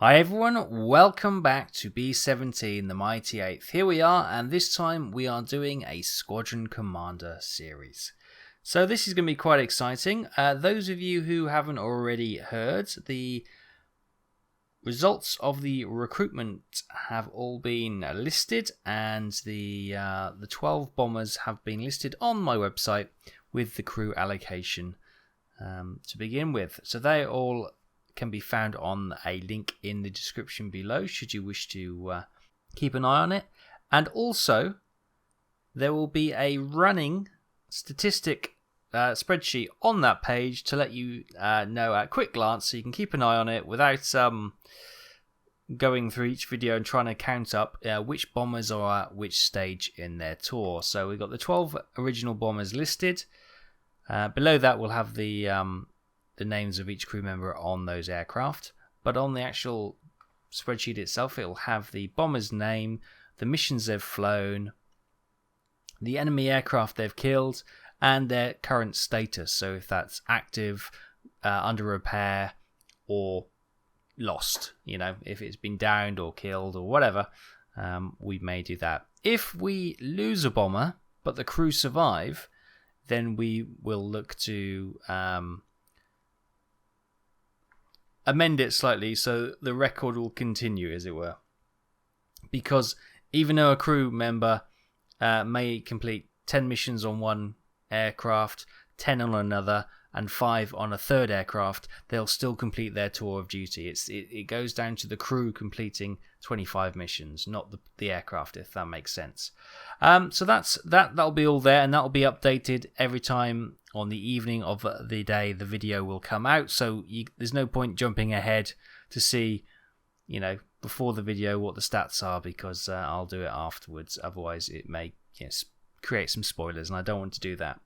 Hi everyone, welcome back to B-17, the Mighty 8th. Here we are, and this time we are doing a Squadron Commander series. So this is going to be quite exciting. Those of you who haven't already heard, the results of the recruitment have all been listed, and the 12 bombers have been listed on my website with the crew allocation to begin with. So they all can be found on a link in the description below should you wish to keep an eye on it. And also there will be a running statistic spreadsheet on that page to let you know at a quick glance, so you can keep an eye on it without going through each video and trying to count up which bombers are at which stage in their tour. So we've got the 12 original bombers listed. Below that we'll have the names of each crew member on those aircraft, but on the actual spreadsheet itself it will have the bomber's name, the missions they've flown, the enemy aircraft they've killed, and their current status. So if that's active, under repair, or lost, you know, if it's been downed or killed or whatever, we may do that. If we lose a bomber but the crew survive, then we will look to amend it slightly so the record will continue, as it were. Because even though a crew member may complete 10 missions on one aircraft, 10 on another, and 5 on a third aircraft, they'll still complete their tour of duty. It goes down to the crew completing 25 missions, not the aircraft, if that makes sense. So that'll be all there, and that'll be updated every time on the evening of the day the video will come out. So there's no point jumping ahead to see, you know, before the video what the stats are, because I'll do it afterwards. Otherwise, it may create some spoilers, and I don't want to do that.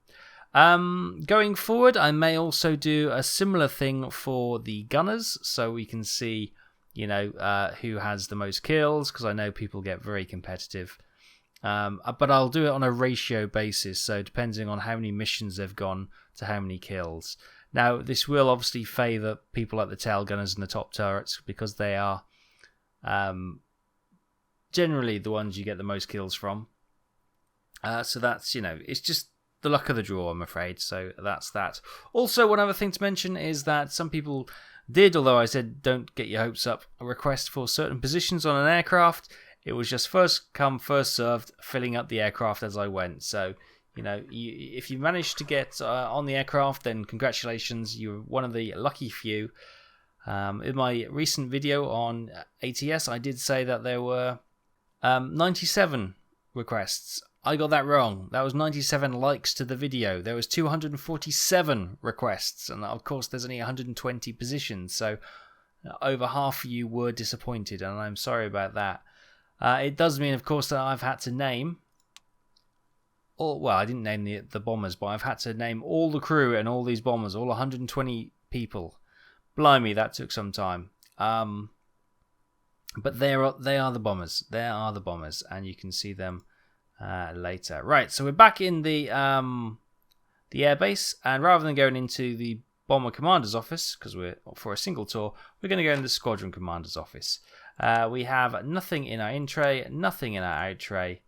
Going forward, I may also do a similar thing for the gunners, so we can see, you know, who has the most kills, because I know people get very competitive. But I'll do it on a ratio basis, so depending on how many missions they've gone to how many kills. Now, this will obviously favour people like the tail gunners and the top turrets, because they are generally the ones you get the most kills from. So that's, you know, it's just the luck of the draw, I'm afraid. So that's that. Also, one other thing to mention is that some people did, although I said don't get your hopes up, a request for certain positions on an aircraft. It was just first come, first served, filling up the aircraft as I went. So, you know, if you managed to get on the aircraft, then congratulations, you're one of the lucky few. In my recent video on ATS, I did say that there were 97 requests. I got that wrong. That was 97 likes to the video. There was 247 requests, and of course there's only 120 positions, so over half of you were disappointed, and I'm sorry about that. It does mean, of course, that I've had to name, well, I didn't name the bombers, but I've had to name all the crew and all these bombers, all 120 people. Blimey, that took some time. But they are the bombers. They are the bombers, and you can see them later. Right, so we're back in the airbase, and rather than going into the bomber commander's office, because we're for a single tour, we're going to go into the squadron commander's office. We have nothing in our in tray, nothing in our out tray.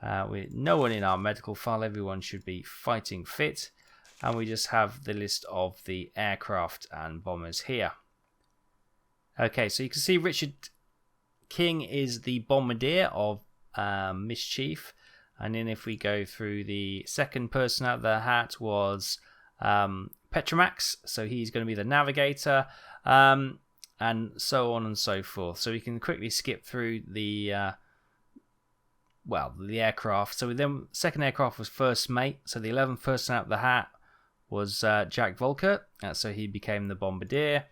No one in our medical file. Everyone should be fighting fit, and we just have the list of the aircraft and bombers here. Okay, so you can see Richard King is the bombardier of Mischief. And then if we go through, the second person out of the hat was Petromax, so he's going to be the navigator, and so on and so forth. So we can quickly skip through the aircraft. So then second aircraft was first mate, so the 11th person out of the hat was Jack Volker, so he became the bombardier.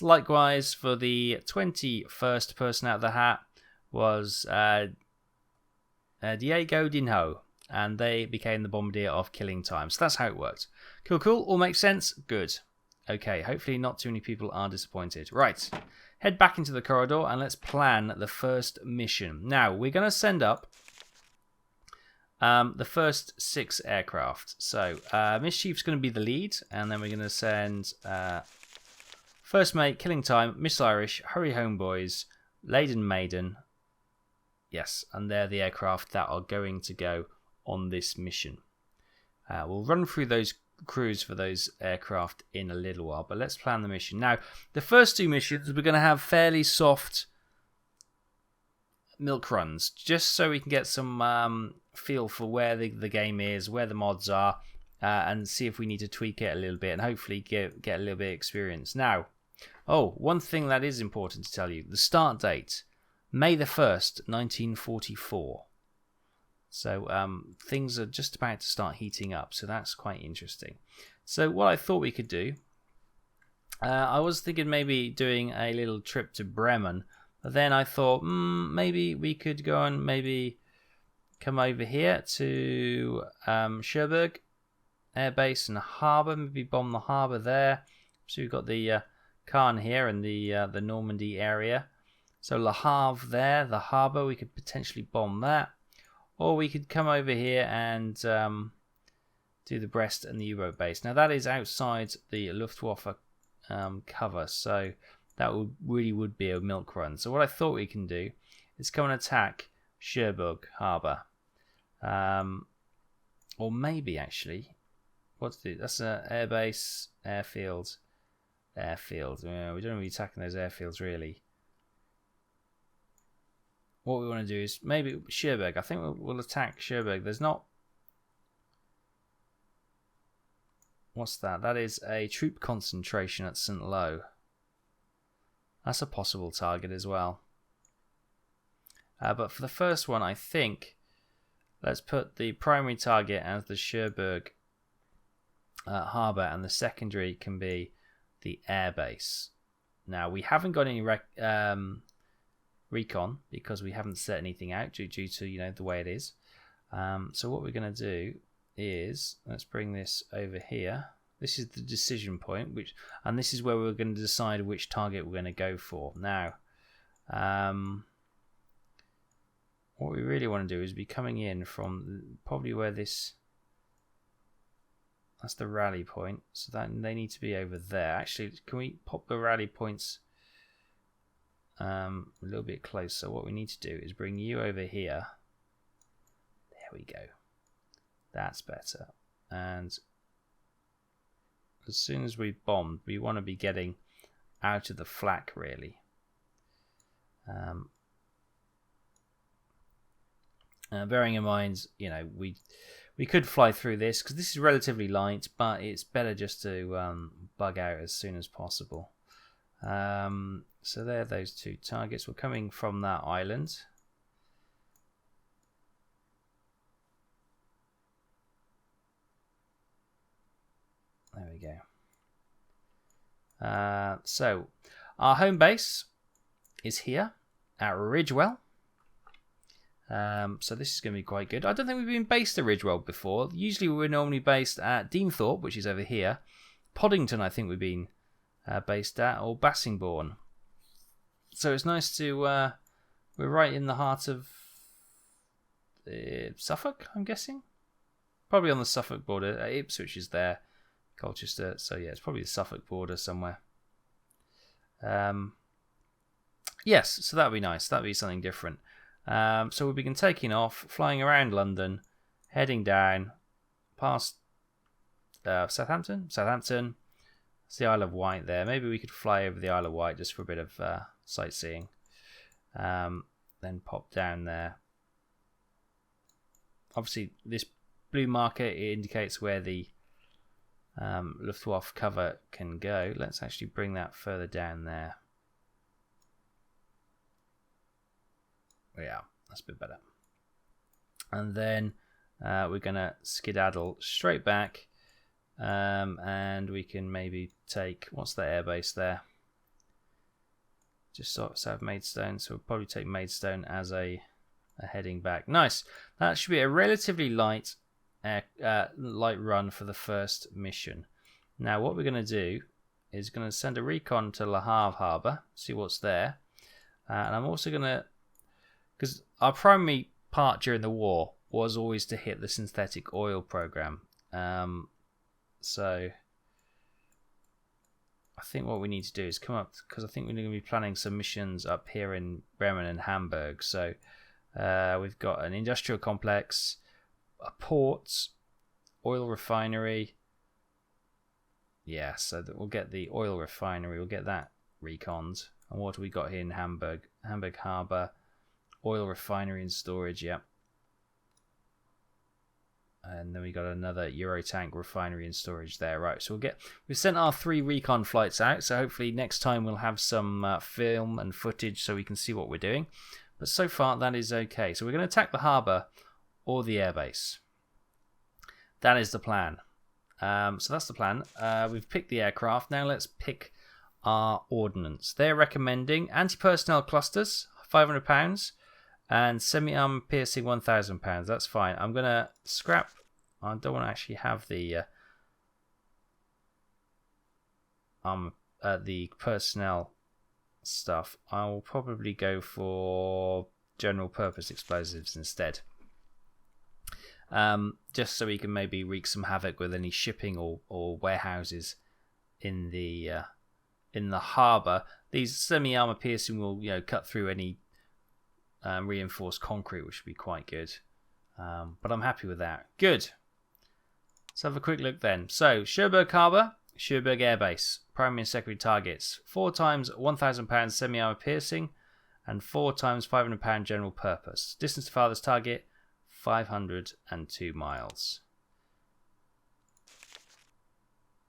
Likewise for the 21st person out of the hat was Diego Dinho, and they became the bombardier of Killing Time. So that's how it worked. Cool. All makes sense? Good. Okay, hopefully not too many people are disappointed. Right, head back into the corridor and let's plan the first mission. Now, we're going to send up the first 6 aircraft. So, Mischief's going to be the lead, and then we're going to send First mate, killing time, Miss Irish, hurry home boys, laden maiden. Yes, and they're the aircraft that are going to go on this mission. We'll run through those crews for those aircraft in a little while, but let's plan the mission. Now, the first 2 missions, we're going to have fairly soft milk runs, just so we can get some feel for where the game is, where the mods are, and see if we need to tweak it a little bit, and hopefully get a little bit of experience. Now, one thing that is important to tell you, the start date, May the 1st, 1944. So things are just about to start heating up, so that's quite interesting. So what I thought we could do, I was thinking maybe doing a little trip to Bremen, but then I thought maybe we could go and maybe come over here to Cherbourg Air Base and Harbour, maybe bomb the Harbour there. So we've got the Caen here and the Normandy area. So Lahab there, the Harbour, we could potentially bomb that. Or we could come over here and do the Brest and the U-boat base. Now that is outside the Luftwaffe cover, so that would be a milk run. So what I thought we can do is come and attack Cherbourg Harbour. Or maybe actually, that's an airbase, airfield. Yeah, we don't want to be attacking those airfields really. What we want to do is maybe Cherbourg. I think we'll attack Cherbourg. There's not... What's that? That is a troop concentration at St. Lo. That's a possible target as well. But for the first one, I think let's put the primary target as the Cherbourg Harbour, and the secondary can be the airbase. Now, we haven't got any Recon because we haven't set anything out due to the way it is. So what we're going to do is, let's bring this over here. This is the decision point, and this is where we're going to decide which target we're going to go for. Now, what we really want to do is be coming in from probably where that's the rally point, so that they need to be over there. Actually, can we pop the rally points a little bit closer? What we need to do is bring you over here. There we go. That's better. And as soon as we bomb, we want to be getting out of the flak really. Bearing in mind, we could fly through this because this is relatively light, but it's better just to bug out as soon as possible. So there are those 2 targets. We're coming from that island. There we go. So our home base is here at Ridgewell. So this is going to be quite good. I don't think we've been based at Ridgewell before. Usually we're normally based at Deanthorpe, which is over here. Poddington, I think we've been based at, or Bassingbourn. So it's nice to... we're right in the heart of Suffolk, I'm guessing. Probably on the Suffolk border. Ipswich is there. Colchester. So yeah, it's probably the Suffolk border somewhere. Yes, so that'd be nice. That'd be something different. So we'll begin taking off, flying around London, heading down past Southampton. It's the Isle of Wight there. Maybe we could fly over the Isle of Wight just for a bit of sightseeing. Then pop down there. Obviously, this blue marker indicates where the Luftwaffe cover can go. Let's actually bring that further down there. Yeah, that's a bit better. And then we're going to skedaddle straight back. And we can maybe take... What's the airbase there? Just south of Maidstone. So we'll probably take Maidstone as a heading back. Nice. That should be a relatively light run for the first mission. Now what we're going to do is going to send a recon to Lahab Harbour, see what's there. And I'm also going to... Because our primary part during the war was always to hit the synthetic oil program. So I think what we need to do is come up, because I think we're going to be planning some missions up here in Bremen and Hamburg. So we've got an industrial complex, a port, oil refinery. Yeah, so that we'll get the oil refinery, we'll get that reconned. And what do we got here in Hamburg? Hamburg Harbour, oil refinery and storage, yep. And then we got another Eurotank refinery and storage there. Right, so we've sent our 3 recon flights out, so hopefully next time we'll have some film and footage so we can see what we're doing. But so far that is okay. So we're going to attack the harbour or the airbase. That is the plan. So that's the plan. We've picked the aircraft. Now let's pick our ordnance. They're recommending anti-personnel clusters, £500, and semi-armor piercing, £1,000. That's fine. I'm going to scrap. I don't want to actually have the personnel stuff. I will probably go for general purpose explosives instead. Just so we can maybe wreak some havoc with any shipping or warehouses in the harbour. These semi-armor piercing will cut through any reinforced concrete, which would be quite good. But I'm happy with that. Good. Let's have a quick look then. So Cherbourg Harbour, Cherbourg Air Base, primary and secondary targets: 4 times £1,000 semi-armor piercing, and 4 times £500 general purpose. Distance to farthest target: 502 miles.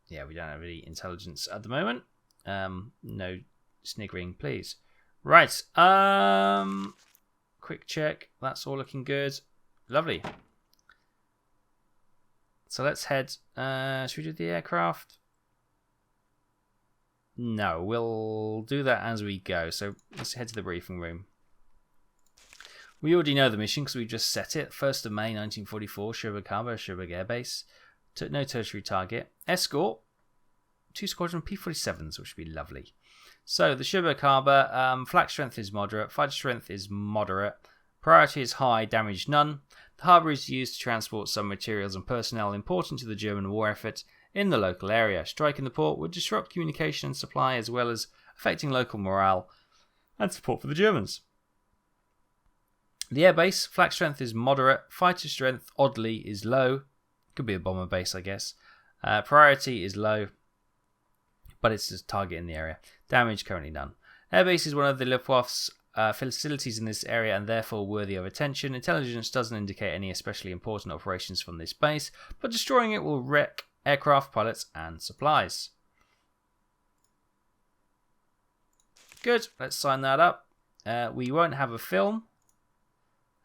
Yeah, we don't have any intelligence at the moment. No sniggering, please. Right. Quick check. That's all looking good. Lovely. So let's head. Should we do the aircraft? No, we'll do that as we go. So let's head to the briefing room. We already know the mission because we just set it. 1st of May 1944, Cherbourg Harbour, Cherbourg Air Base. No tertiary target. Escort, 2 Squadron P-47s, which would be lovely. So the Cherbourg Harbour, flak strength is moderate, fighter strength is moderate, priority is high, damage none. The harbour is used to transport some materials and personnel important to the German war effort in the local area. Striking the port would disrupt communication and supply, as well as affecting local morale and support for the Germans. The airbase, flak strength is moderate, fighter strength, oddly, is low. Could be a bomber base, I guess. Priority is low, but it's just target in the area. Damage, currently none. Airbase is one of the Luftwaffe's facilities in this area and therefore worthy of attention. Intelligence doesn't indicate any especially important operations from this base, but destroying it will wreck aircraft, pilots, and supplies. Good, let's sign that up. We won't have a film.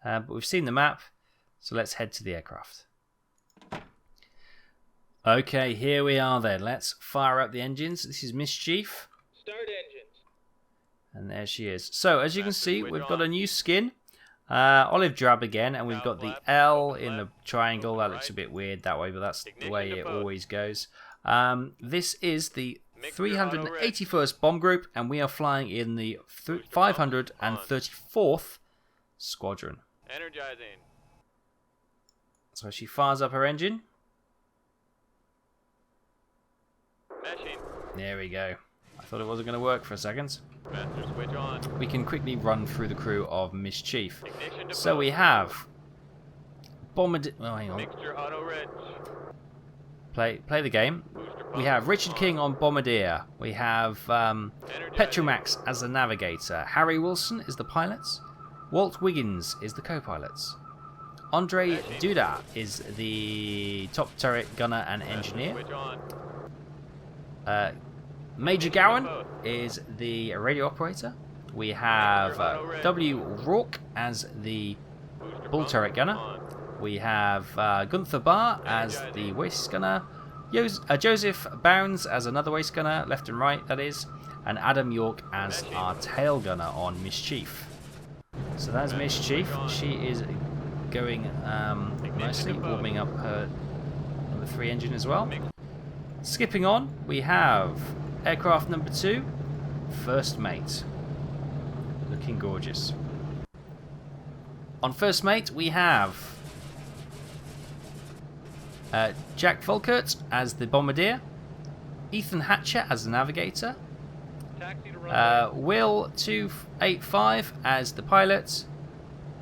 But we've seen the map, so let's head to the aircraft. Okay, here we are then. Let's fire up the engines. This is Mischief. Start engines. And there she is. So, as you can see, we've got a new skin. Olive drab again, and we've got the L in the triangle. That looks a bit weird that way, but that's the way it always goes. This is the 381st Bomb Group, and we are flying in the 534th Squadron. Energizing. So she fires up her engine. Meshing. There we go. I thought it wasn't going to work for a second. Master switch on. We can quickly run through the crew of Mischief. Ignition to So we have Bombardier. Oh, hang on. Mixture auto reg. Play the game. We have Richard King on Bombardier. We have Petromax as the navigator. Harry Wilson is the pilot. Walt Wiggins is the co-pilot. Andre Duda is the top turret gunner and engineer. Major Gowan is the radio operator. We have W. Rourke as the bull turret gunner. We have Gunther Barr as the waist gunner. Joseph Bounds as another waist gunner, left and right, that is. And Adam York as our tail gunner on Mischief. So that's Mischief. She is going nicely, warming up her number 3 engine as well. Skipping on, we have aircraft number 2, First Mate. Looking gorgeous. On First Mate, we have Jack Volkert as the Bombardier. Ethan Hatcher as the navigator. Taxi to runway. Will 285 as the pilot.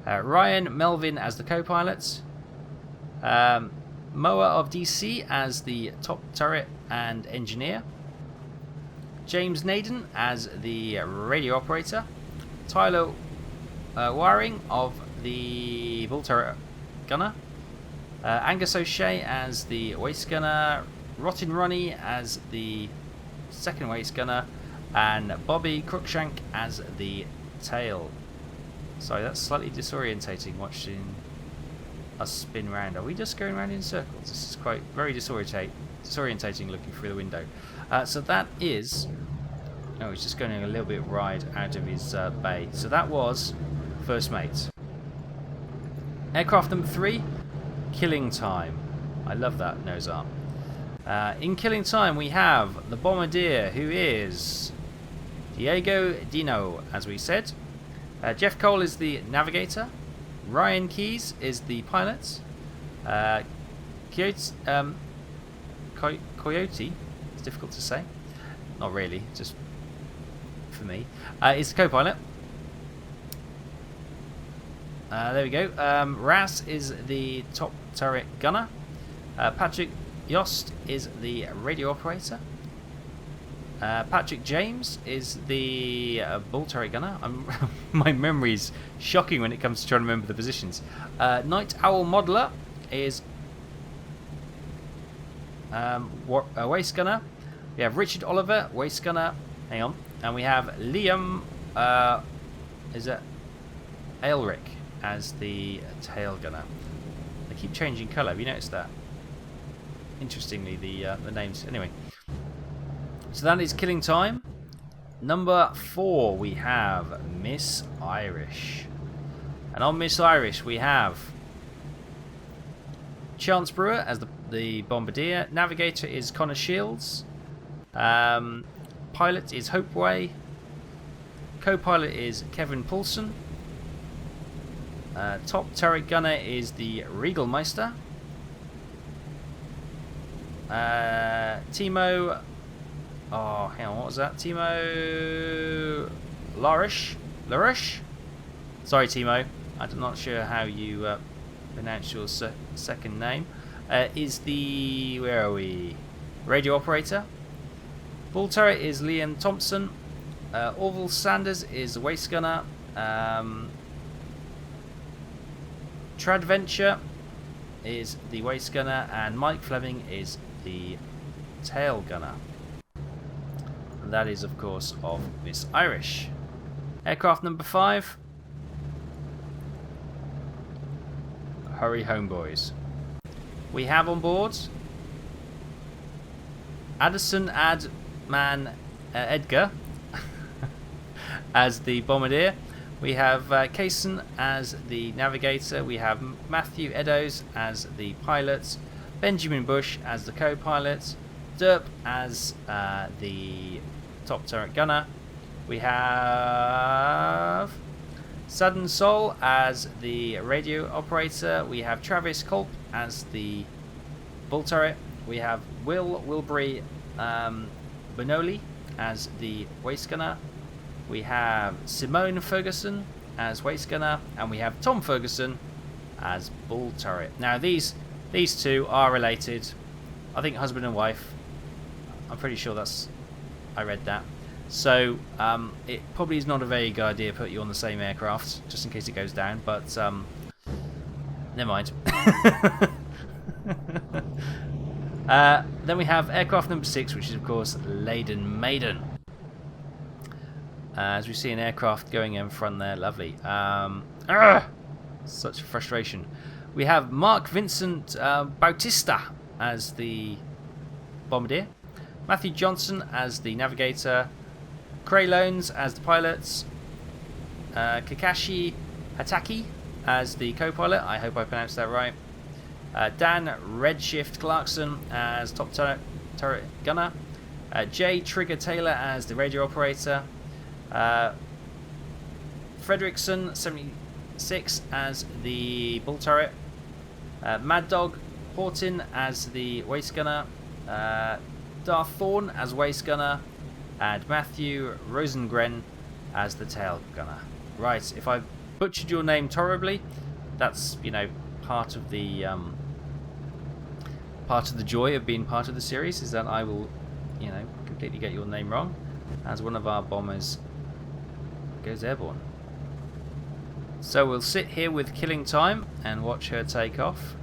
Ryan Melvin as the co-pilot. Moa of DC as the top turret and engineer. James Naden as the radio operator. Tyler Waring of the bull turret gunner. Angus O'Shea as the waist gunner. Rotten Ronnie as the second waist gunner. And Bobby Crookshank as the tail. Sorry, that's slightly disorientating watching us spin round. Are we just going around in circles? This is quite very disorientating looking through the window. So that is... Oh, he's just going a little bit wide out of his bay. So that was first mate. Aircraft number 3, killing time. I love that nose arm. In killing time we have the bombardier, who is Diego Dino, as we said. Jeff Cole is the navigator. Ryan Keyes is the pilot. Coyote, it's difficult to say. Not really, just for me. Is the co-pilot. There we go. Ras is the top turret gunner. Patrick Yost is the radio operator. Patrick James is the bull turret gunner. My memory's shocking when it comes to trying to remember the positions. Night Owl Modeler is a waist gunner. We have Richard Oliver, waist gunner. Hang on. And we have Liam is it Aelric as the tail gunner. They keep changing colour. Have you noticed that? Interestingly, the names. Anyway. So that is killing time. Number 4, we have Miss Irish. And on Miss Irish, we have Chance Brewer as the bombardier. Navigator is Connor Shields. Pilot is Hope Way. Co-pilot is Kevin Poulsen. Top turret gunner is the Regal Meister. Timo... Oh, hang on, what was that? Timo Larish? Sorry, Timo. I'm not sure how you pronounce your second name. Is the... Where are we? Radio operator. Bull turret is Liam Thompson. Orville Sanders is the waist gunner. Tradventure is the waist gunner. And Mike Fleming is the tail gunner. And that is, of course, of Miss Irish. Aircraft number 5. Hurry home, boys. We have on board Addison Edgar as the bombardier. We have Kaysen as the navigator. We have Matthew Eddowes as the pilot. Benjamin Bush as the co-pilot. Derp as the top turret gunner. We have Sudden Soul as the radio operator. We have Travis Culp as the bull turret. We have Will Wilbury Bonoli as the waist gunner. We have Simone Ferguson as waist gunner, and we have Tom Ferguson as bull turret. Now these two are related. I think husband and wife. I'm pretty sure I read that. So it probably is not a very good idea to put you on the same aircraft, just in case it goes down, but never mind. Then we have aircraft number 6, which is of course Leyden Maiden. As we see an aircraft going in front there, lovely. Such a frustration. We have Mark Vincent Bautista as the bombardier. Matthew Johnson as the navigator. Cray Loans as the pilots. Kakashi Hataki as the co-pilot. I hope I pronounced that right. Dan Redshift Clarkson as top turret gunner. Jay Trigger Taylor as the radio operator. Fredrickson 76 as the bull turret. Mad Dog Horton as the waist gunner. Darth Thorn as waist gunner, and Matthew Rosengren as the tail gunner. Right, if I butchered your name horribly, that's, you know, part of the joy of being part of the series, is that I will, you know, completely get your name wrong as one of our bombers goes airborne. So we'll sit here with killing time and watch her take off.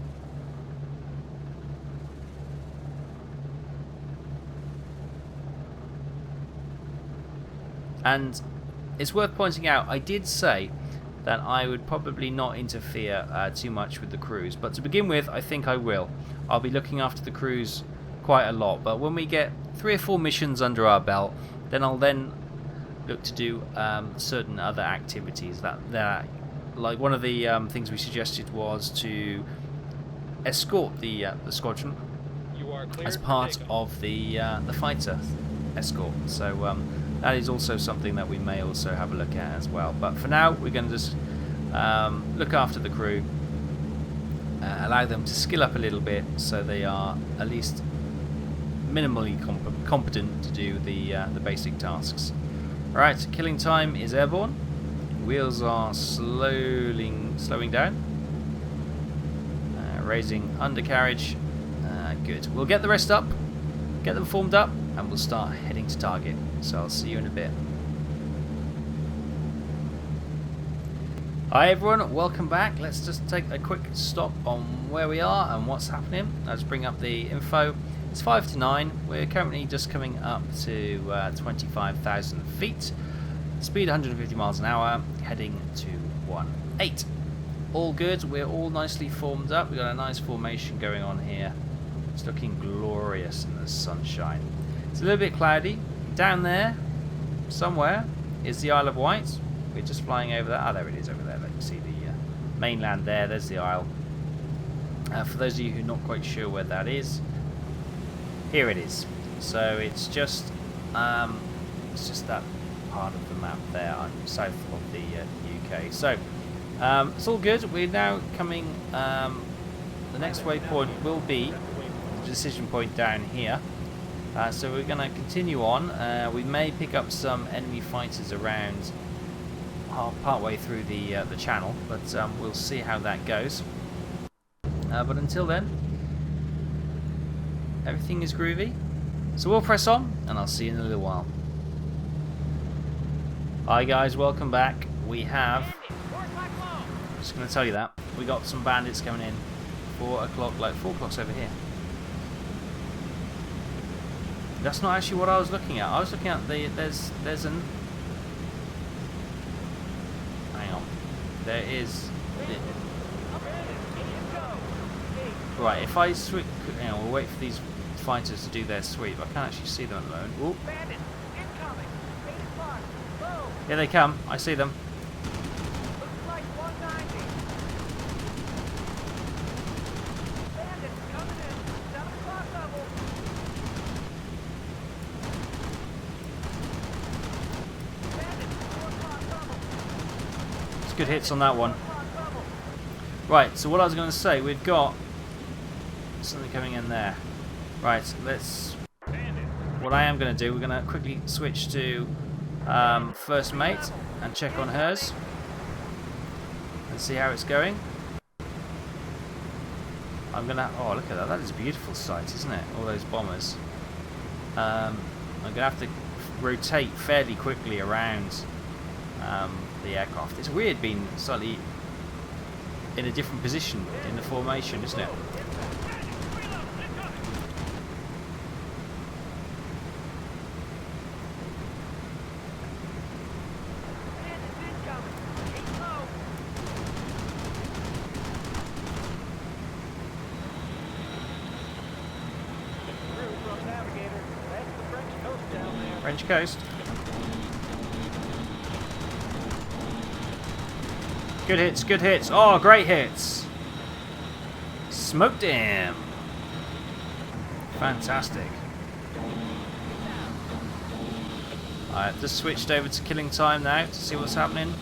And it's worth pointing out, I did say that I would probably not interfere too much with the crews, but to begin with, I think I will. I'll be looking after the crews quite a lot, but when we get 3 or 4 missions under our belt, then I'll then look to do certain other activities. That like one of the things we suggested was to escort the squadron as part of the fighter escort. So that is also something that we may also have a look at as well. But for now, we're going to just look after the crew, allow them to skill up a little bit so they are at least minimally competent to do the basic tasks. Right, killing time is airborne. Wheels are slowing down. Raising undercarriage. Good. We'll get the rest up, get them formed up, and we'll start heading to target. So I'll see you in a bit. Hi everyone, welcome back. Let's just take a quick stop on where we are and what's happening. Let's bring up the info. It's 5 to 9. We're currently just coming up to 25,000 feet. Speed 150 miles an hour, heading to 18. All good, we're all nicely formed up. We've got a nice formation going on here. It's looking glorious in the sunshine. It's a little bit cloudy. Down there, somewhere, is the Isle of Wight. We're just flying over that. Oh, there it is over there. You can see the mainland there. There's the Isle. For those of you who are not quite sure where that is, here it is. So it's just that part of the map there, south of the UK. So it's all good. We're now coming. The next waypoint will be the decision point down here. So we're going to continue on. We may pick up some enemy fighters around part way through the channel, but we'll see how that goes. But until then, everything is groovy. So we'll press on, and I'll see you in a little while. Hi guys, welcome back. We have, just going to tell you that, we got some bandits coming in. 4 o'clock, like 4 o'clock's over here. That's not actually what I was looking at. I was looking at there's an, hang on, there is, right, if I sweep, hang on, we'll wait for these fighters to do their sweep. I can't actually see them at the moment. Ooh. Here they come, I see them. Good hits on that one. Right, so what I was going to say, we've got something coming in there. Right, let's. What I am going to do, we're going to quickly switch to first mate and check on hers and see how it's going. I'm going to. Oh, look at that! That is a beautiful sight, isn't it? All those bombers. I'm going to have to rotate fairly quickly around the aircraft. It's weird being slightly in a different position in the formation, isn't it? French coast. Good hits, good hits. Oh, great hits. Smoked him. Fantastic. Alright, just switched over to killing time now to see what's happening.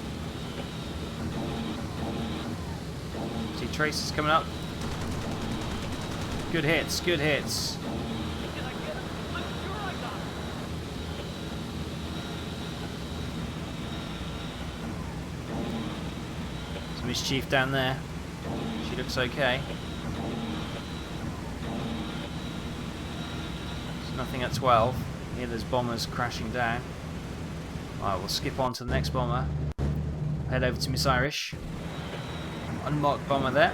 See traces coming up. Good hits, good hits. Mischief down there. She looks okay. There's nothing at 12. Here there's bombers crashing down. Alright, we'll skip on to the next bomber. Head over to Miss Irish. Unmarked bomber there.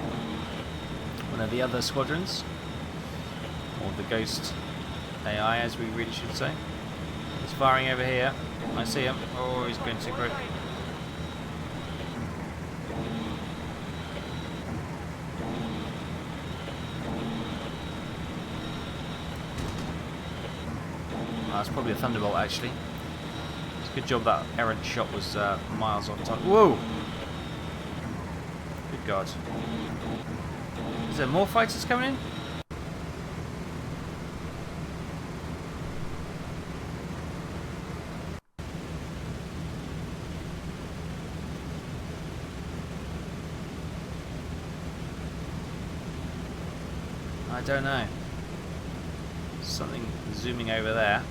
One of the other squadrons. Or the ghost AI, as we really should say. He's firing over here. I see him. Oh, he's going too quick. That's probably a Thunderbolt, actually. It's a good job that errant shot was miles off time. Whoa! Good God. Is there more fighters coming in? I don't know. Something zooming over there.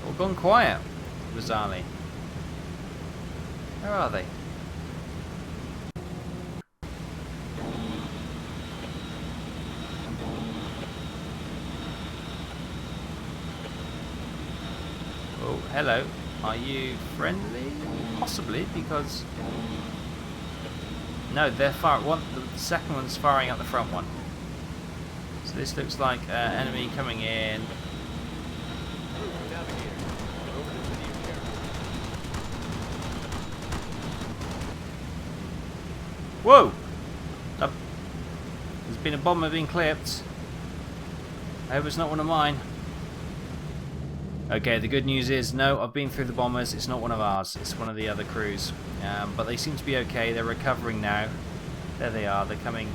All gone quiet, bizarrely. Where are they? Oh, hello. Are you friendly? Possibly, because... No, they're the second one's firing at the front one. So this looks like enemy coming in. Whoa! There's been a bomber being clipped. I hope it's not one of mine. Okay, the good news is, no, I've been through the bombers. It's not one of ours. It's one of the other crews. But they seem to be okay. They're recovering now. There they are. They're coming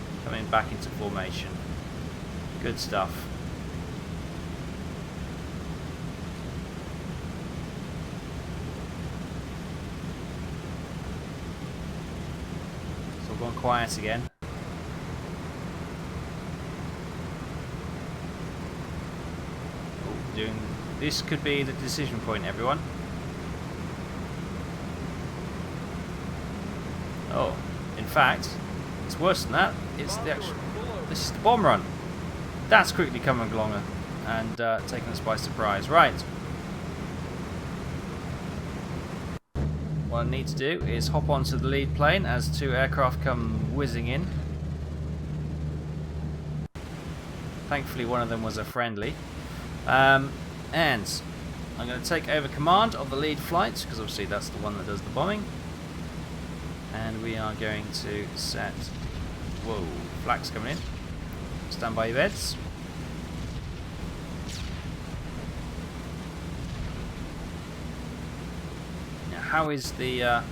back into formation. Good stuff. It's all gone quiet again. Oh, this could be the decision point, everyone. Oh, in fact, it's worse than that. It's the actual. This is the bomb run. That's quickly coming along and taking us by surprise. Right. What I need to do is hop onto the lead plane as two aircraft come whizzing in. Thankfully, one of them was a friendly. And I'm going to take over command of the lead flight, because obviously that's the one that does the bombing. And we are going to set... Whoa, flak's coming in. Stand by your beds. Now, how is the...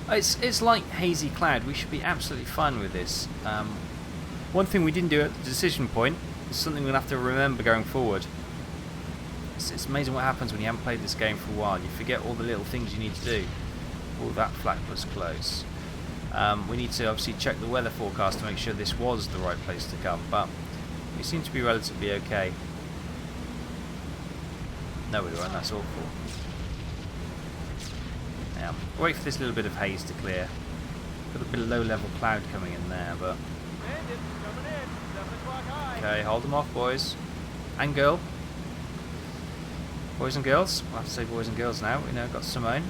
It's like hazy cloud. We should be absolutely fine with this. One thing we didn't do at the decision point is something we'll have to remember going forward. It's amazing what happens when you haven't played this game for a while. You forget all the little things you need to do. Oh, that flak was close. We need to obviously check the weather forecast to make sure this was the right place to come, but we seem to be relatively okay. No, we weren't. That's awful. Now, wait for this little bit of haze to clear. Got a bit of low-level cloud coming in there, but... Okay, hold them off, boys. And girl. Boys and girls. We'll have to say boys and girls now. We know got Simone.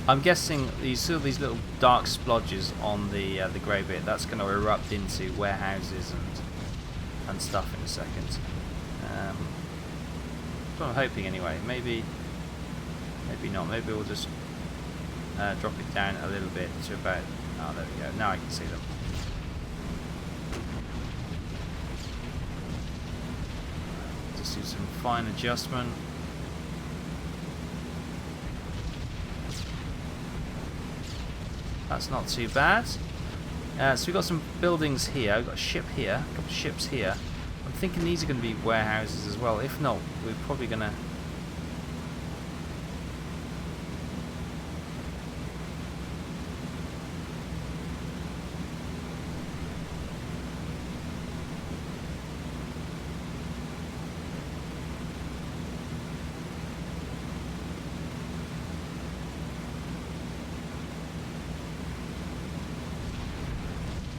I'm guessing you see these little dark splodges on the grey bit. That's going to erupt into warehouses and stuff in a second. That's what I'm hoping anyway. Maybe not. Maybe we'll just drop it down a little bit to about. Oh, there we go. Now I can see them. do some fine adjustment. That's not too bad. So we've got some buildings here. We've got a ship here, a couple of ships here. I'm thinking these are going to be warehouses as well. If not, we're probably going to...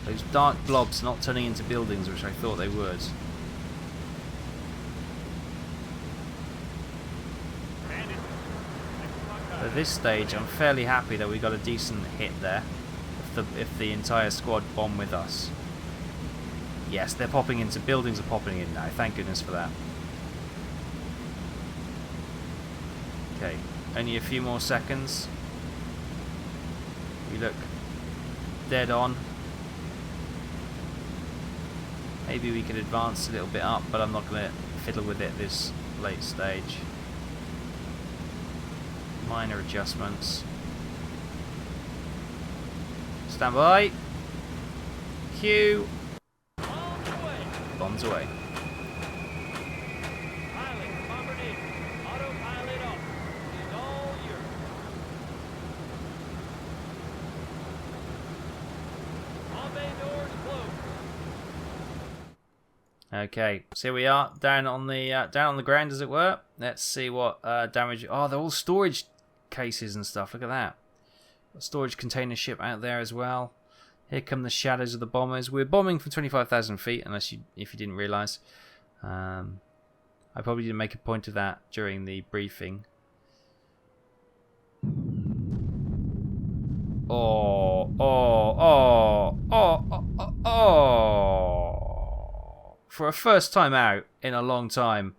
Those dark blobs not turning into buildings, which I thought they would. At this stage, I'm fairly happy that we got a decent hit there. If the entire squad bomb with us. Yes, they're popping into buildings, are popping in now. Thank goodness for that. Okay, only a few more seconds. We look dead on. Maybe we could advance a little bit up, but I'm not going to fiddle with it this late stage. Minor adjustments. Stand by. Cue. Bombs away. Pilot, bomber in. Autopilot off. It is all yours. Bomb bay doors closed. Okay, so here we are down on the ground, as it were. Let's see what damage. Oh, they're all storage cases and stuff. Look at that. A storage container ship out there as well. Here come the shadows of the bombers. We're bombing from 25,000 feet, if you didn't realise. I probably didn't make a point of that during the briefing. For a first time out in a long time,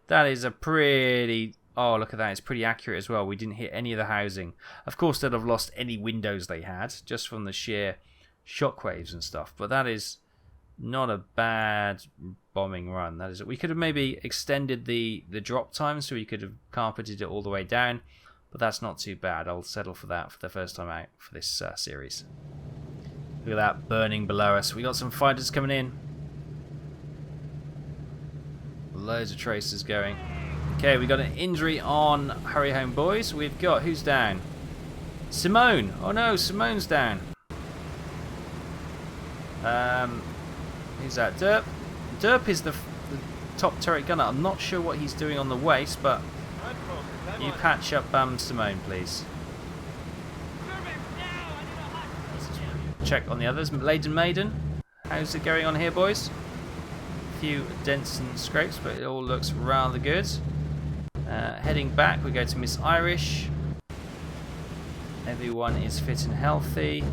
that is a pretty... Oh, look at that. It's pretty accurate as well. We didn't hit any of the housing. Of course, they'd have lost any windows they had, just from the sheer shockwaves and stuff. But that is not a bad bombing run. That is. We could have maybe extended the drop time, so we could have carpeted it all the way down. But that's not too bad. I'll settle for that for the first time out for this series. Look at that burning below us. We got some fighters coming in. Loads of tracers going. Okay, we got an injury on Hurry Home Boys. We've got, who's down? Simone. Oh no, Simone's down. Who's that? Derp. Derp is the top turret gunner. I'm not sure what he's doing on the waist, but you patch up Simone, please. Check on the others. Laden Maiden. How's it going on here, boys? Few dents and scrapes, but it all looks rather good. Heading back, we go to Miss Irish. Everyone is fit and healthy.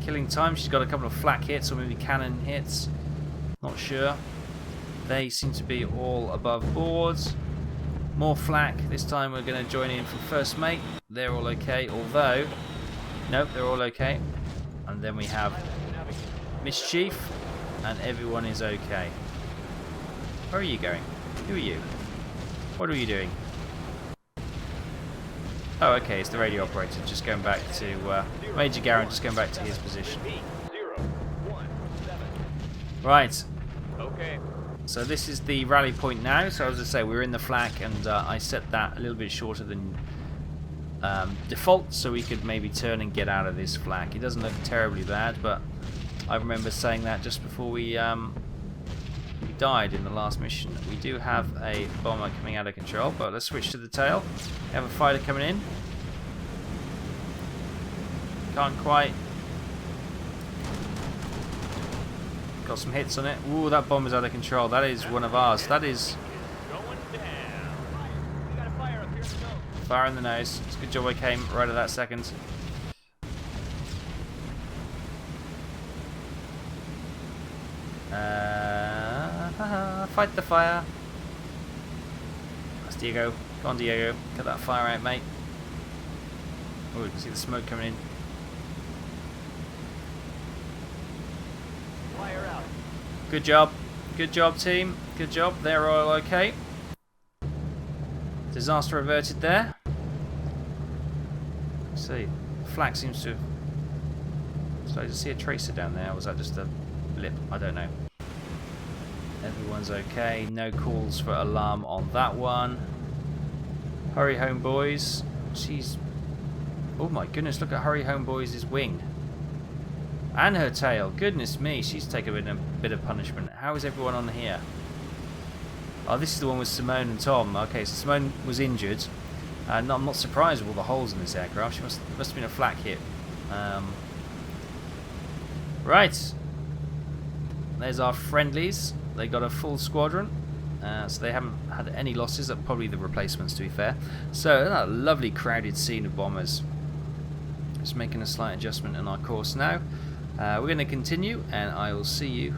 Killing time, she's got a couple of flak hits or maybe cannon hits. Not sure. They seem to be all above board. More flak. This time we're going to join in for first mate. They're all okay, although... Nope, they're all okay. And then we have Mischief. And everyone is okay. Where are you going? Who are you? What are you doing? Oh, okay, it's the radio operator just going back to... Major Garrett just going back to his position. Right. Okay. So this is the rally point now. So as I say, we're in the flak, and I set that a little bit shorter than default, so we could maybe turn and get out of this flak. It doesn't look terribly bad, but I remember saying that just before we died in the last mission. We do have a bomber coming out of control, but let's switch to the tail. We have a fighter coming in. Can't quite. Got some hits on it. Ooh, that bomb is out of control. That is one of ours. That is... Fire in the nose. It's a good job I came right at that second. Fight the fire. That's Diego. Come on, Diego. Get that fire out, mate. Oh, you can see the smoke coming in. Fire out. Good job. Good job, team. Good job. They're all okay. Disaster averted there. See, flak seems to have started to see a tracer down there. Or was that just a blip? I don't know. Everyone's okay. No calls for alarm on that one. Hurry home, boys. She's... Oh my goodness, look at Hurry Home Boys' wing. And her tail. Goodness me, she's taken a bit of punishment. How is everyone on here? Oh, this is the one with Simone and Tom. Okay, so Simone was injured. And I'm not surprised with all the holes in this aircraft. She must have been a flak hit. Right. There's our friendlies. They got a full squadron. So they haven't had any losses. Probably the replacements, to be fair. So, a lovely crowded scene of bombers. Just making a slight adjustment in our course now. We're going to continue, and I will see you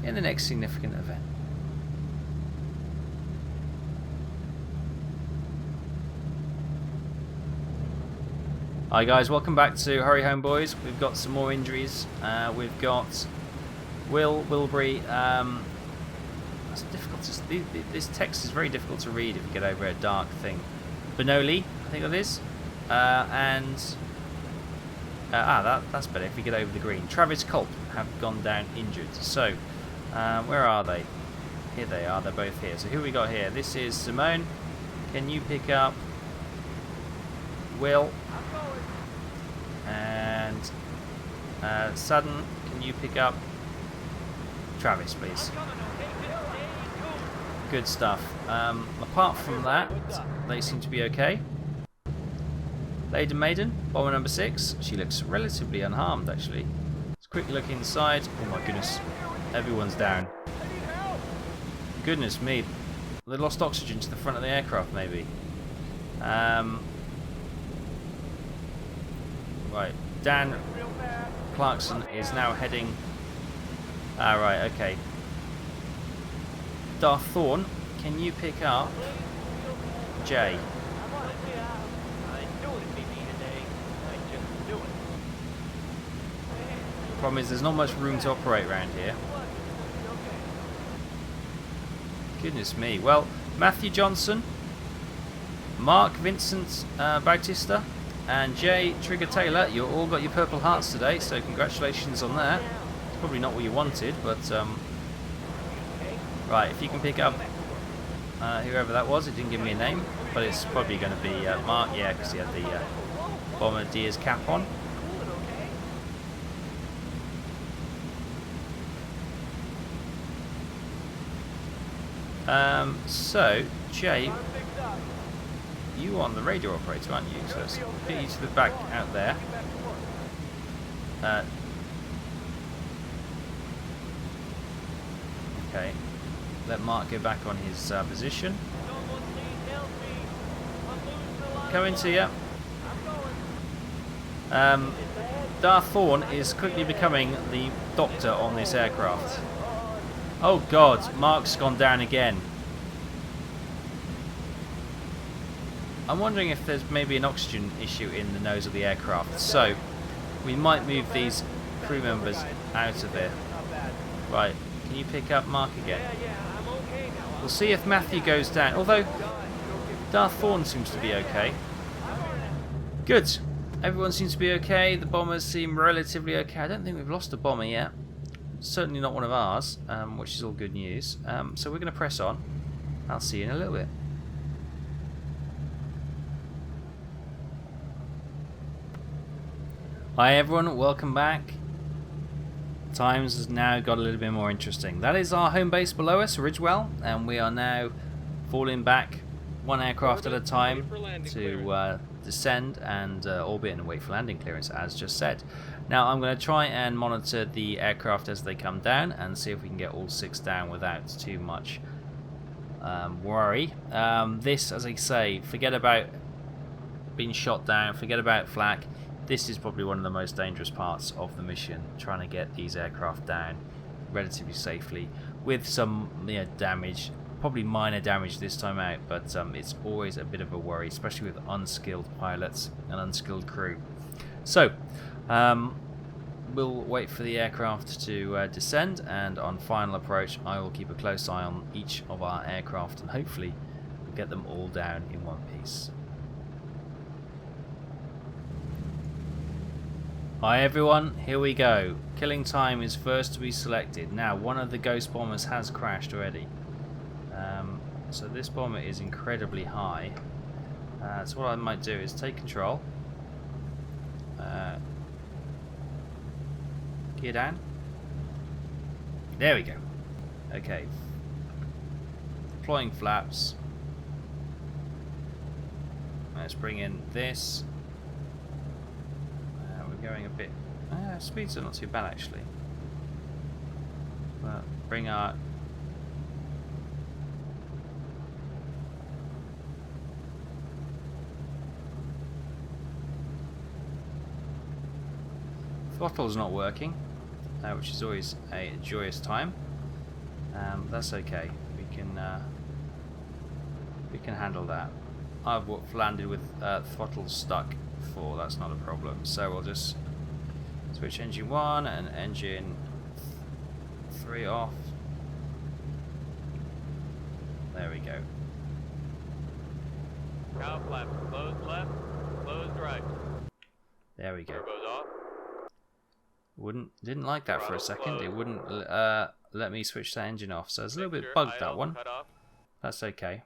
in the next significant event. Hi guys, welcome back to Hurry Home Boys. We've got some more injuries. We've got Wilbury. That's difficult to, this text is very difficult to read if you get over a dark thing. Benoli, I think that is. That's better if you get over the green. Travis Culp have gone down injured. So, where are they? Here they are, they're both here. So who we got here? This is Simone. Can you pick up Will? And Sudden, can you pick up Travis, please? Good stuff. Apart from that, they seem to be okay. Lady Maiden, bomber number 6. She looks relatively unharmed, actually. Let's quickly look inside. Oh my goodness, everyone's down. Goodness me, they lost oxygen to the front of the aircraft, maybe. Right, Dan Clarkson is now heading... right, okay. Darth Thorn, can you pick up Jay? Problem is there's not much room to operate around here. Goodness me. Well, Matthew Johnson, Mark Vincent Bautista, and Jay Trigger Taylor, you all got your Purple Hearts today, so congratulations on that. It's probably not what you wanted, but right, if you can pick up whoever that was, it didn't give me a name, but it's probably going to be Mark, yeah, because he had the Bombardier's cap on. So, Jay, you are the radio operator, aren't you? So let's get you to the back out there. Okay, let Mark go back on his position. Coming to you. Darth Thorn is quickly becoming the doctor on this aircraft. Oh God, Mark's gone down again. I'm wondering if there's maybe an oxygen issue in the nose of the aircraft. So, we might move these crew members out of there. Right, can you pick up Mark again? We'll see if Matthew goes down. Although, Darth Thorn seems to be okay. Good. Everyone seems to be okay. The bombers seem relatively okay. I don't think we've lost a bomber yet. Certainly not one of ours, which is all good news. So we're going to press on. I'll see you in a little bit. Hi everyone, welcome back. Times has now got a little bit more interesting. That is our home base below us, Ridgewell, and we are now falling back one aircraft at a time to descend and orbit and wait for landing clearance, as just said. Now I'm going to try and monitor the aircraft as they come down and see if we can get all 6 down without too much worry. This, as I say, forget about being shot down, forget about flak. This is probably one of the most dangerous parts of the mission, trying to get these aircraft down relatively safely with some damage, probably minor damage this time out, but it's always a bit of a worry, especially with unskilled pilots and unskilled crew. So, we'll wait for the aircraft to descend, and on final approach I will keep a close eye on each of our aircraft and hopefully we'll get them all down in one piece. Hi everyone, here we go. Killing time is first to be selected. Now, one of the ghost bombers has crashed already. So this bomber is incredibly high. So what I might do is take control. Gear down. There we go. Okay. Deploying flaps. Let's bring in this. We're going a bit... speeds are not too bad actually. But bring our... Throttle's not working, which is always a joyous time. That's okay. We can handle that. I've landed with throttle stuck before. That's not a problem. So we'll just switch engine 1 and engine 3 off. There we go. Cow flaps closed left, closed right. There we go. Turbos off. Didn't like that for a second. It wouldn't let me switch that engine off. So it's a little bit bugged, that one. That's okay.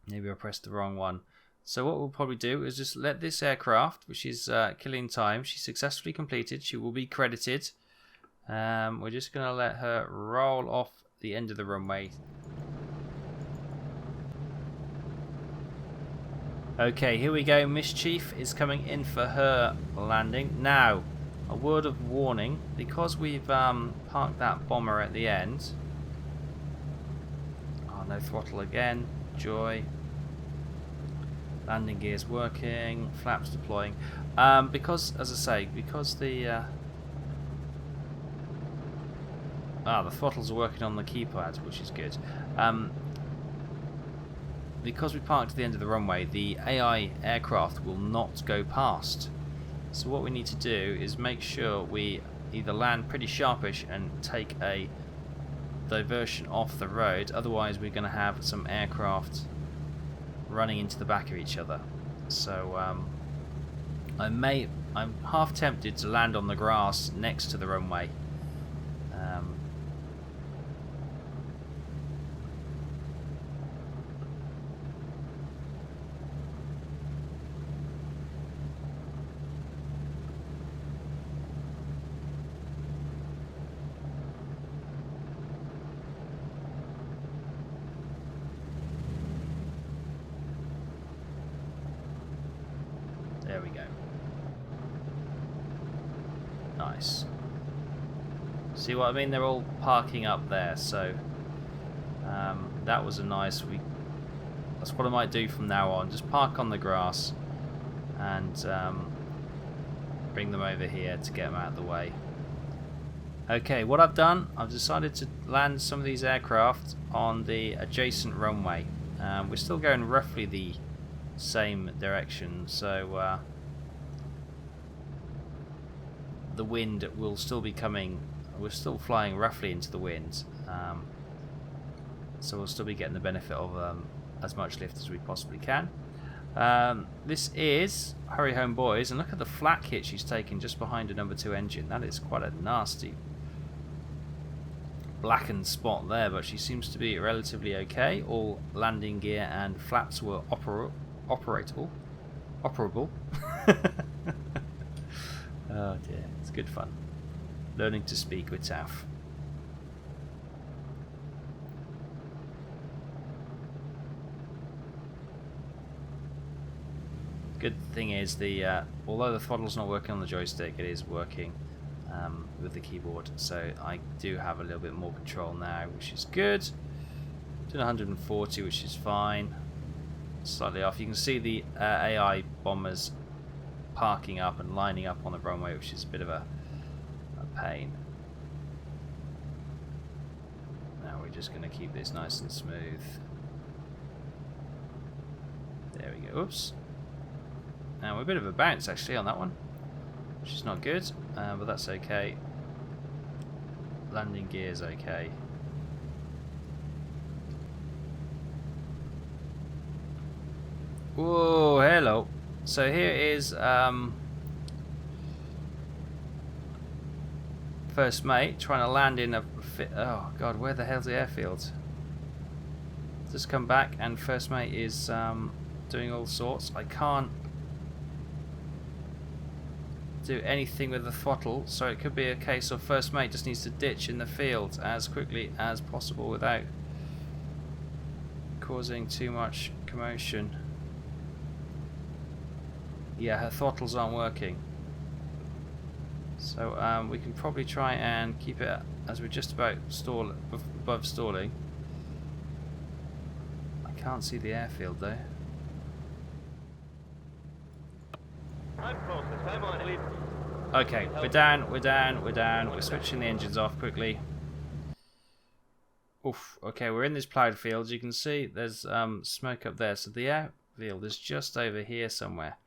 Maybe I pressed the wrong one. So what we'll probably do is just let this aircraft, which is killing time, she successfully completed. She will be credited. We're just going to let her roll off the end of the runway. Okay, here we go. Mischief is coming in for her landing. Now, a word of warning, because we've parked that bomber at the end. Oh, no throttle again. Joy. Landing gears working. Flaps deploying. Because, as I say, because the throttles are working on the keypad, which is good. Because we parked at the end of the runway, the AI aircraft will not go past. So what we need to do is make sure we either land pretty sharpish and take a diversion off the road, otherwise we're going to have some aircraft running into the back of each other. So I'm half tempted to land on the grass next to the runway. There we go. Nice. See what I mean? They're all parking up there, so that was a nice... That's what I might do from now on. Just park on the grass and bring them over here to get them out of the way. Okay, what I've done, I've decided to land some of these aircraft on the adjacent runway. We're still going roughly the same direction, so the wind will still be coming. We're still flying roughly into the wind, so we'll still be getting the benefit of as much lift as we possibly can. This is Hurry Home Boys, and look at the flak hit she's taken just behind a number 2 engine. That is quite a nasty blackened spot there, but she seems to be relatively okay. All landing gear and flaps were operable. Oh dear, it's good fun. Learning to speak with Taff. Good thing is although the throttle's not working on the joystick, it is working with the keyboard, so I do have a little bit more control now, which is good. Doing 140, which is fine. Slightly off. You can see the AI bombers parking up and lining up on the runway, which is a bit of a pain. Now we're just going to keep this nice and smooth. There we go. Oops. Now we're a bit of a bounce actually on that one. which is not good, but that's okay. Landing gear's okay. Whoa, hello. So here is first mate trying to land in a oh god, where the hell's the airfield? Just come back and first mate is doing all sorts. I can't do anything with the throttle, so it could be a case of first mate just needs to ditch in the field as quickly as possible without causing too much commotion. Yeah, her throttles aren't working, so we can probably try and keep it as we're just about above stalling. I can't see the airfield though. I'm closest. I'm on it. Okay, we're down. We're switching the engines off quickly. Oof. Okay, we're in this ploughed field. You can see there's smoke up there. So the airfield is just over here somewhere.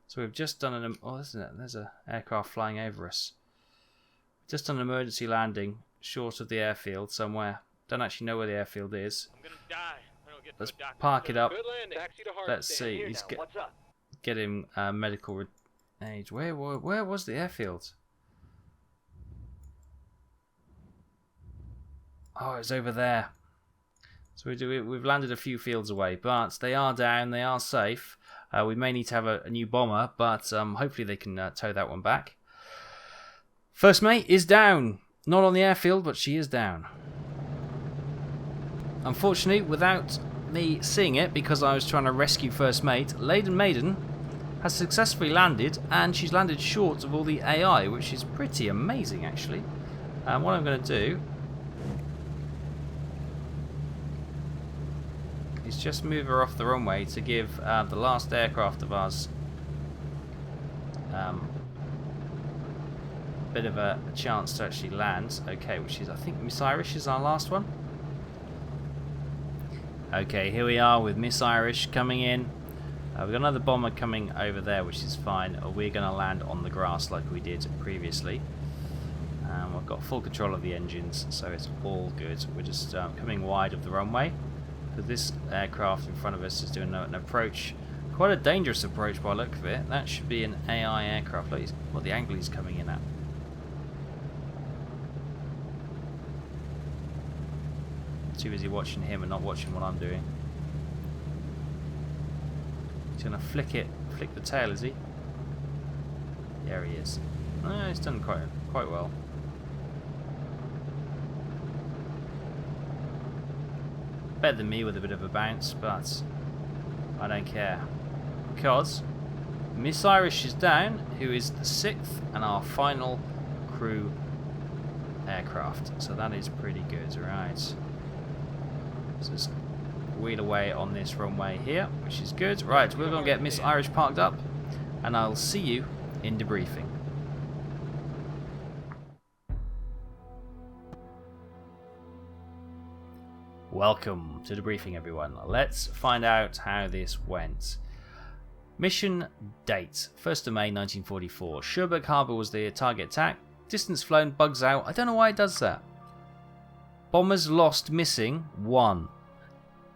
So we've just done an there's an aircraft flying over us. Just done an emergency landing short of the airfield somewhere. Don't actually know where the airfield is. I'm gonna die. I don't get Let's to a doctor. park it up. Good landing. Taxi to Harbour. Let's see. He's What's up? getting medical aid. Where was the airfield? Oh, it's over there. So we've landed a few fields away, but they are down. They are safe. We may need to have a new bomber, but hopefully they can tow that one back. First mate is down. Not on the airfield, but she is down. Unfortunately, without me seeing it, because I was trying to rescue first mate, Laden Maiden has successfully landed, and she's landed short of all the AI, which is pretty amazing, actually. What I'm going to do is just move her off the runway to give the last aircraft of ours a bit of a chance to actually land. Okay, which is, I think, Miss Irish is our last one. Okay, here we are with Miss Irish coming in. We've got another bomber coming over there, which is fine. We're going to land on the grass like we did previously. We've got full control of the engines, so it's all good. We're just coming wide of the runway. This aircraft in front of us is doing an approach, quite a dangerous approach by the look of it. That should be an AI aircraft. Look, what the angle he's coming in at. Too busy watching him and not watching what I'm doing. He's gonna flick the tail, is he? There he is. Oh, he's done quite well. Better than me with a bit of a bounce, but I don't care, because Miss Irish is down, who is the 6th and our final crew aircraft. So that is pretty good, right? So just wheel away on this runway here, which is good. Right, we're going to get Miss Irish parked up, and I'll see you in debriefing. Welcome to debriefing, everyone. Let's find out how this went. Mission date, 1st of May 1944. Cherbourg Harbour was the target attack. Distance flown, bugs out. I don't know why it does that. Bombers lost, missing, 1.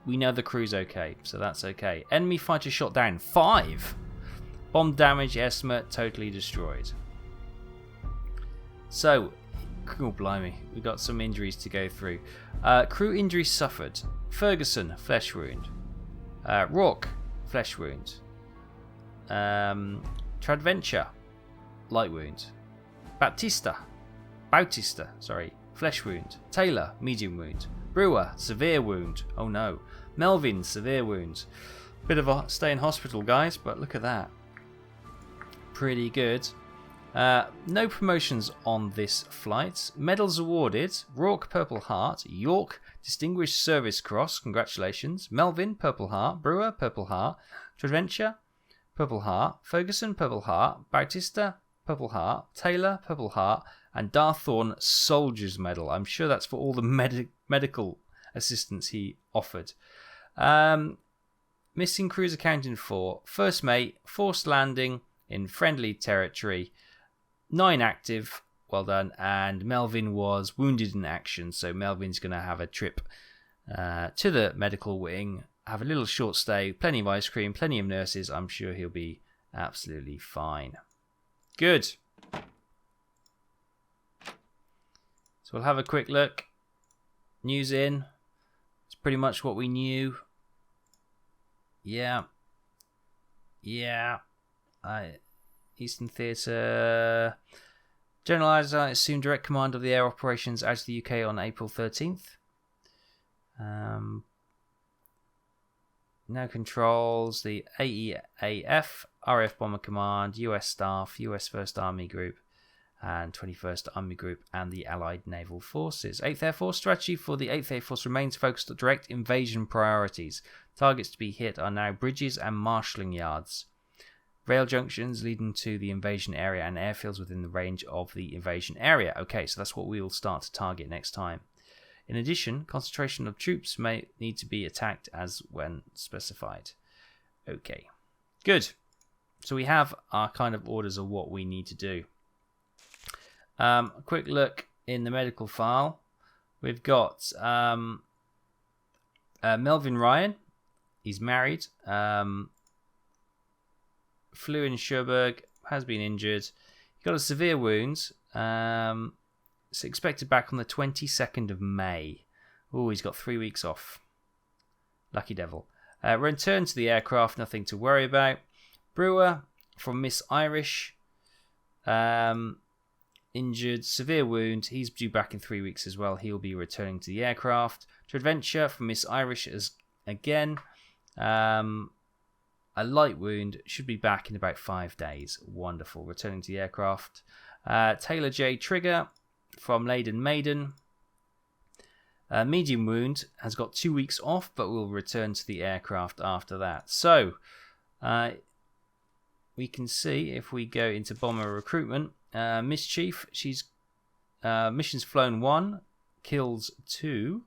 We know the crew's okay, so that's okay. Enemy fighter shot down, 5. Bomb damage estimate, totally destroyed. So, oh blimey, we've got some injuries to go through. Crew injuries suffered. Ferguson, flesh wound. Rourke, flesh wound. Tradventure, light wound. Bautista, flesh wound. Taylor, medium wound. Brewer, severe wound. Oh no. Melvin, severe wound. Bit of a stay in hospital, guys, but look at that. Pretty good. No promotions on this flight. Medals awarded. Rourke, Purple Heart. York, Distinguished Service Cross. Congratulations. Melvin, Purple Heart. Brewer, Purple Heart. Tradventure, Purple Heart. Ferguson, Purple Heart. Bautista, Purple Heart. Taylor, Purple Heart. And Darthorne, Soldier's Medal. I'm sure that's for all the medical assistance he offered. Missing crews accounted for. First mate, forced landing in friendly territory. 9 active. Well done. And Melvin was wounded in action, so Melvin's going to have a trip to the medical wing, have a little short stay, plenty of ice cream, plenty of nurses. I'm sure he'll be absolutely fine. Good. So we'll have a quick look. News in. It's pretty much what we knew. Yeah. Eastern Theatre. General Eisenhower assumed direct command of the air operations out of the UK on April 13th. No controls. The AEAF, RAF Bomber Command, US Staff, US 1st Army Group, and 21st Army Group, and the Allied Naval Forces. 8th Air Force strategy for the 8th Air Force remains focused on direct invasion priorities. Targets to be hit are now bridges and marshalling yards, rail junctions leading to the invasion area, and airfields within the range of the invasion area. Okay, so that's what we will start to target next time. In addition, concentration of troops may need to be attacked as when specified. Okay, good. So we have our kind of orders of what we need to do. A quick look in the medical file. We've got Melvin Ryan. He's married. Flew in Cherbourg. Has been injured. He got a severe wound. It's expected back on the 22nd of May. Oh, he's got 3 weeks off. Lucky devil. Return to the aircraft. Nothing to worry about. Brewer from Miss Irish. Injured, severe wound. He's due back in 3 weeks as well. He'll be returning to the aircraft. To Adventure from Miss Irish as again. A light wound. Should be back in about 5 days. Wonderful. Returning to the aircraft. Taylor J. Trigger from Leyden Maiden. Medium wound. Has got 2 weeks off, but will return to the aircraft after that. So, we can see if we go into bomber recruitment. Mischief, she's missions flown 1, kills 2.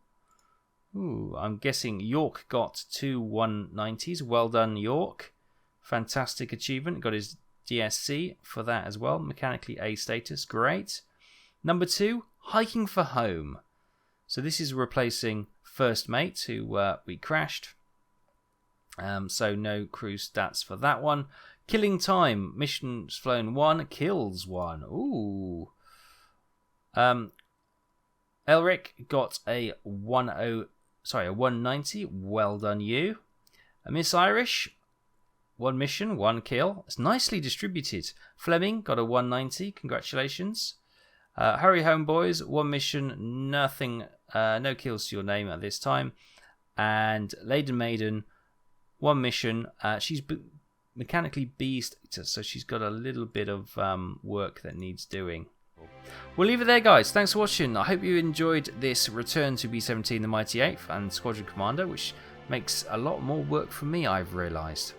Ooh, I'm guessing York got 2 190s. Well done, York. Fantastic achievement. Got his DSC for that as well. Mechanically A status. Great. Number 2, hiking for home. So this is replacing First Mate, who we crashed. So no crew stats for that one. Killing time. Missions flown 1, kills 1. Ooh. Elric got a 190. Well done, you. Miss Irish, 1 mission, 1 kill. It's nicely distributed. Fleming got a 190. Congratulations. Hurry home, boys. 1 mission, nothing, no kills to your name at this time. And Leyden Maiden, 1 mission. She's mechanically beast, so she's got a little bit of work that needs doing. We'll leave it there, guys. Thanks for watching. I hope you enjoyed this return to B-17 the Mighty 8th and Squadron Commander, which makes a lot more work for me, I've realised.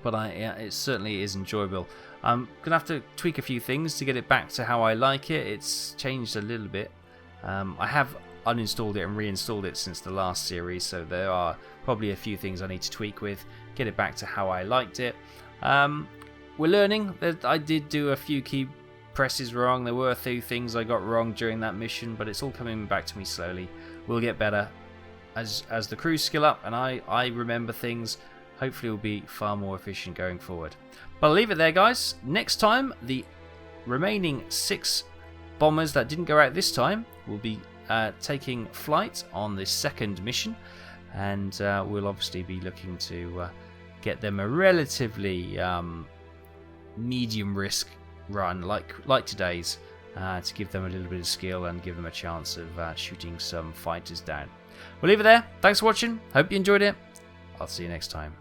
But it certainly is enjoyable. I'm going to have to tweak a few things to get it back to how I like it. It's changed a little bit. I have uninstalled it and reinstalled it since the last series, so there are probably a few things I need to tweak with, get it back to how I liked it. We're learning. I did do a few key presses wrong. There were a few things I got wrong during that mission, but it's all coming back to me slowly. We'll get better as the crews skill up and I remember things. Hopefully we'll be far more efficient going forward. But I'll leave it there, guys. Next time, the remaining 6 bombers that didn't go out this time will be taking flight on this second mission, and we'll obviously be looking to get them a relatively medium risk run like today's, to give them a little bit of skill and give them a chance of shooting some fighters down. We'll leave it there. Thanks for watching. Hope you enjoyed it. I'll see you next time.